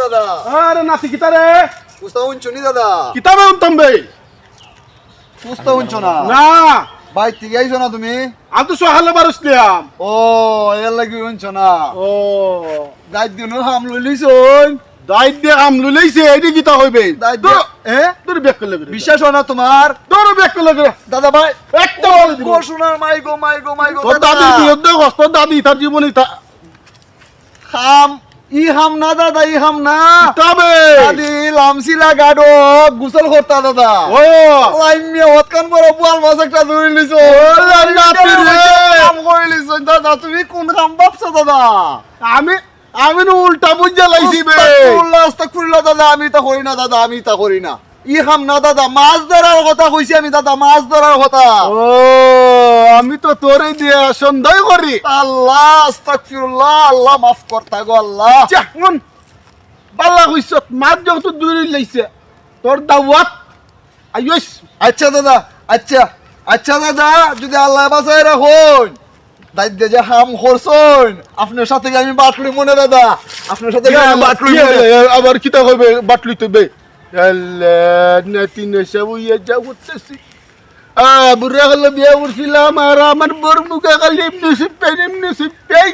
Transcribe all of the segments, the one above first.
দাদা আরে নাতি কিতা রে কুস্তা উঞ্চো নি দাদা কিতাবে উনতাম বে কুস্তা উঞ্চো না না ভাই ঠিক আইছো না তুমি আমি তো সহালে বারুসলিয়াম ও এর লাগি উঞ্চো না ও দাই দিনো হাম লইলিছন দায়িত্ব দিয়ে আমলু লইছে এটি কিতা হইবে দায়িত্ব তোর ব্যাক করলে বিশ্বাস হয় না তোমার তোর ব্যাক করলে দাদা ভাই একটা বলে দিব গো শোনার মাই গো তোর দাদির বিরুদ্ধে কষ্ট দাদি তার জীবনে হাম ই হাম না দাদা ই হাম না তবে দাদি লামসিলা গাডো গুসল করতা দাদা ও লাইমে হতকান বড় বুয়াল মাছ একটা ধরে লিছো ওরে নাতি রে। কাম করে লিছো দাদা তুমি কোন কাম ভাবছো দাদা আমি না উল্টা বুঝে লাইছি বে আস্তাগফিরুল্লাহ দাদা আমি তা করি না দাদা আমি তা করি না ই হাম না দাদা মাছ ধরার কথা কইছি আমি দাদা মাছ ধরার কথা ও আমি তো তোরে দিয়ে সন্দেহ করি আল্লাহ আস্তাগফিরুল্লাহ আল্লাহ মাফ করতা গো আল্লাহ চাহন বাল্লা কইছ মাছ যত দূরে লাইছে তোর দাওয়াত আইস আচ্ছা দাদা আচ্ছা দাদা যদি আল্লাহ বাঁচায় রাখুন দায়িত্ব যে হাম করছুন আপনার সাথে আমি বাটলি মনে দাদা আপনার সাথে আমি বাটলি মনে আবার কিতা হবে বাটলি তো বে নাতি নেশা উইয়া যা করতেছি বুড়া হলে বিয়া করছিলাম আর আমার বর মুখে খালি এমনি সিপাই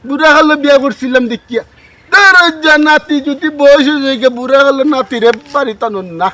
বুড়া হলে বিয়া করছিলাম দেখিয়া নাতি যদি বয়স হয়ে যায় বুড়া হলে নাতি রে বাড়ি টানুন না